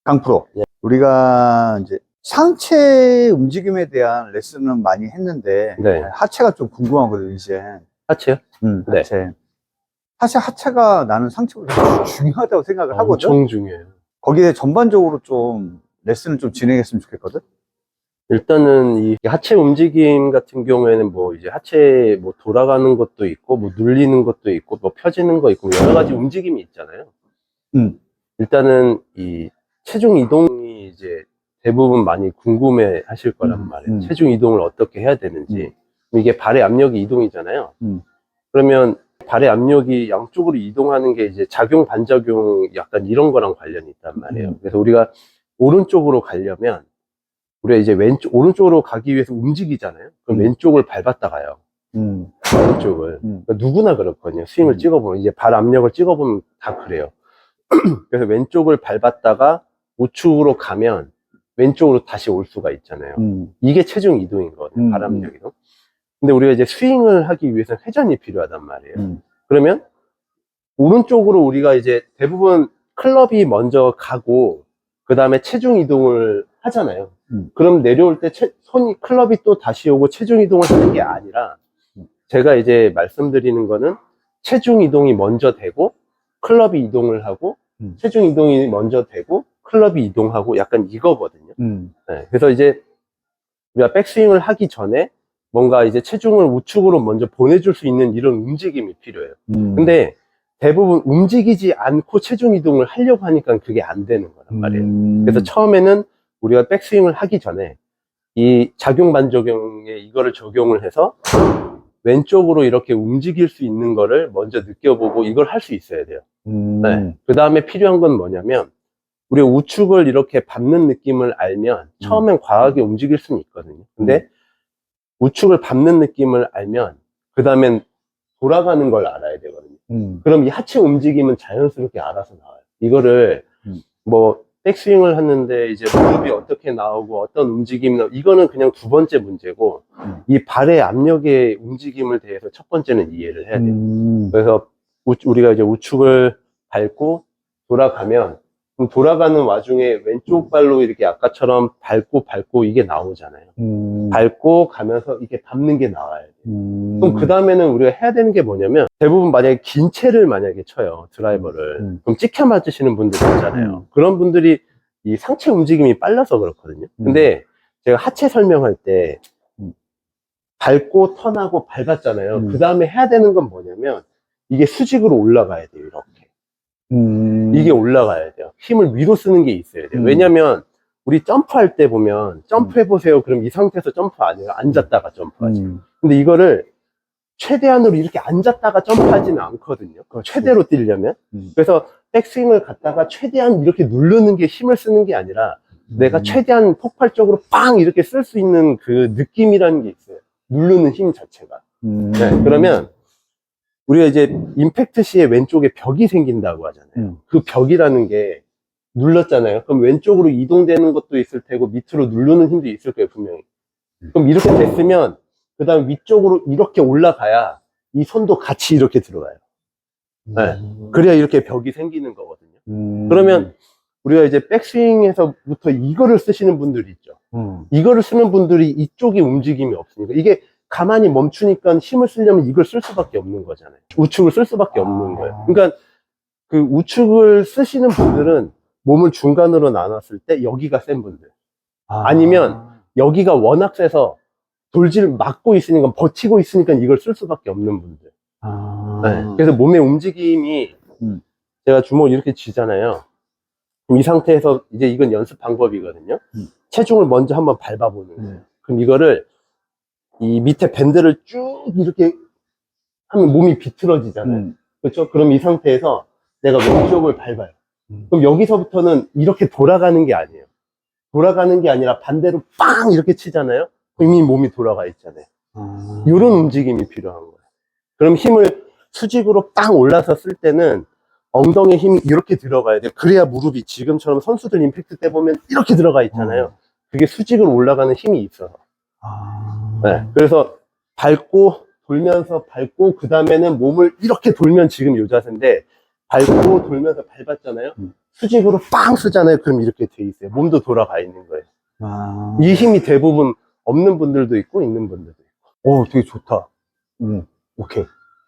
강프로, 예. 우리가 이제 상체 움직임에 대한 레슨은 많이 했는데, 네. 하체가 좀 궁금하거든, 이제. 하체요? 네. 하체. 사실 하체가 나는 상체보다 중요하다고 생각을 하거든? 엄청 중요해요. 거기에 전반적으로 좀 레슨을 좀 진행했으면 좋겠거든? 일단은 이 하체 움직임 같은 경우에는 뭐 이제 하체 뭐 돌아가는 것도 있고 뭐 눌리는 것도 있고 뭐 펴지는 거 있고 여러 가지 움직임이 있잖아요. 일단은 이 체중 이동이 이제 대부분 많이 궁금해 하실 거란 말이에요. 체중 이동을 어떻게 해야 되는지. 이게 발의 압력이 이동이잖아요. 그러면 발의 압력이 양쪽으로 이동하는 게 이제 작용, 반작용 약간 이런 거랑 관련이 있단 말이에요. 그래서 우리가 오른쪽으로 가려면 우리가 이제 오른쪽으로 가기 위해서 움직이잖아요. 그럼 왼쪽을 밟았다 가요. 왼쪽을. 그러니까 누구나 그렇거든요. 스윙을 찍어보면, 이제 발 압력을 찍어보면 다 그래요. 그래서 왼쪽을 밟았다가 우측으로 가면 왼쪽으로 다시 올 수가 있잖아요. 이게 체중 이동인 거거든요. 발 압력 이동. 근데 우리가 이제 스윙을 하기 위해서 회전이 필요하단 말이에요. 그러면 오른쪽으로 우리가 이제 대부분 클럽이 먼저 가고 그 다음에 체중 이동을 하잖아요. 그럼 내려올 때 클럽이 또 다시 오고 체중 이동을 하는 게 아니라 제가 이제 말씀드리는 거는 체중 이동이 먼저 되고 클럽이 이동을 하고 체중 이동이 먼저 되고 클럽이 이동하고 약간 이거거든요. 네, 그래서 이제 우리가 백스윙을 하기 전에 뭔가 이제 체중을 우측으로 먼저 보내줄 수 있는 이런 움직임이 필요해요. 근데 대부분 움직이지 않고 체중 이동을 하려고 하니까 그게 안 되는 거란 말이에요. 그래서 처음에는 우리가 백스윙을 하기 전에 이 작용 반작용에 이거를 적용을 해서 왼쪽으로 이렇게 움직일 수 있는 거를 먼저 느껴보고 이걸 할 수 있어야 돼요. 네. 그 다음에 필요한 건 뭐냐면 우리가 우측을 이렇게 밟는 느낌을 알면 처음엔 과하게 움직일 수는 있거든요. 근데 우측을 밟는 느낌을 알면 그 다음엔 돌아가는 걸 알아야 되거든요. 그럼 이 하체 움직임은 자연스럽게 알아서 나와요. 이거를 뭐 백스윙을 하는데 이제 무릎이 어떻게 나오고 어떤 움직임이 나오고 이거는 그냥 두 번째 문제고 이 발의 압력의 움직임을 대해서 첫 번째는 이해를 해야 돼요. 그래서 우리가 이제 우측을 밟고 돌아가면 그럼 돌아가는 와중에 왼쪽 발로 이렇게 아까처럼 밟고 이게 나오잖아요. 밟고 가면서 이렇게 밟는 게 나와야 돼요. 그럼 그 다음에는 우리가 해야 되는 게 뭐냐면 대부분 만약에 긴 채를 만약에 쳐요, 드라이버를. 그럼 찍혀 맞으시는 분들 있잖아요. 그런 분들이 이 상체 움직임이 빨라서 그렇거든요. 근데 제가 하체 설명할 때 밟고 턴하고 밟았잖아요. 그 다음에 해야 되는 건 뭐냐면 이게 수직으로 올라가야 돼요, 이렇게. 이게 올라가야 돼요. 힘을 위로 쓰는 게 있어야 돼요. 왜냐면 우리 점프할 때 보면 점프해보세요. 그럼 이 상태에서 점프 안 해요. 앉았다가 점프하지. 근데 이거를 최대한으로 이렇게 앉았다가 점프하지는 않거든요. 최대로 뛰려면. 그래서 백스윙을 갖다가 최대한 이렇게 누르는 게 힘을 쓰는 게 아니라 내가 최대한 폭발적으로 빵 이렇게 쓸 수 있는 그 느낌이라는 게 있어요. 누르는 힘 자체가. 네, 그러면 우리가 이제 임팩트 시에 왼쪽에 벽이 생긴다고 하잖아요. 그 벽이라는 게 눌렀잖아요. 그럼 왼쪽으로 이동되는 것도 있을 테고 밑으로 누르는 힘도 있을 거예요, 분명히. 그럼 이렇게 됐으면 그 다음 위쪽으로 이렇게 올라가야 이 손도 같이 이렇게 들어가요. 네. 그래야 이렇게 벽이 생기는 거거든요. 그러면 우리가 이제 백스윙에서부터 이거를 쓰시는 분들이 있죠. 이거를 쓰는 분들이 이쪽에 움직임이 없으니까 이게 가만히 멈추니까 힘을 쓰려면 이걸 쓸 수밖에 없는 거잖아요. 우측을 쓸 수밖에 없는 거예요. 그러니까 그 우측을 쓰시는 분들은 몸을 중간으로 나눴을 때 여기가 센 분들, 아니면 여기가 워낙 세서 돌지를 막고 있으니까 버티고 있으니까 이걸 쓸 수밖에 없는 분들. 네. 그래서 몸의 움직임이 제가 주먹 이렇게 쥐잖아요. 그럼 이 상태에서 이제 이건 연습 방법이거든요. 체중을 먼저 한번 밟아보는 거예요. 그럼 이거를 이 밑에 밴드를 쭉 이렇게 하면 몸이 비틀어지잖아요. 그렇죠? 그럼 이 상태에서 내가 왼쪽을 밟아요. 그럼 여기서부터는 이렇게 돌아가는 게 아니에요. 돌아가는 게 아니라 반대로 빵 이렇게 치잖아요. 이미 몸이 돌아가 있잖아요. 이런 움직임이 필요한 거예요. 그럼 힘을 수직으로 빵 올라서 쓸 때는 엉덩이 힘이 이렇게 들어가야 돼요. 그래야 무릎이 지금처럼 선수들 임팩트 때 보면 이렇게 들어가 있잖아요. 그게 수직으로 올라가는 힘이 있어서. 네, 그래서 밟고 돌면서 밟고 그 다음에는 몸을 이렇게 돌면 지금 이 자세인데 밟고 돌면서 밟았잖아요. 수직으로 빵 쓰잖아요. 그럼 이렇게 돼 있어요. 몸도 돌아가 있는 거예요. 아. 이 힘이 대부분 없는 분들도 있고 있는 분들도 있고. 오, 되게 좋다. 오케이.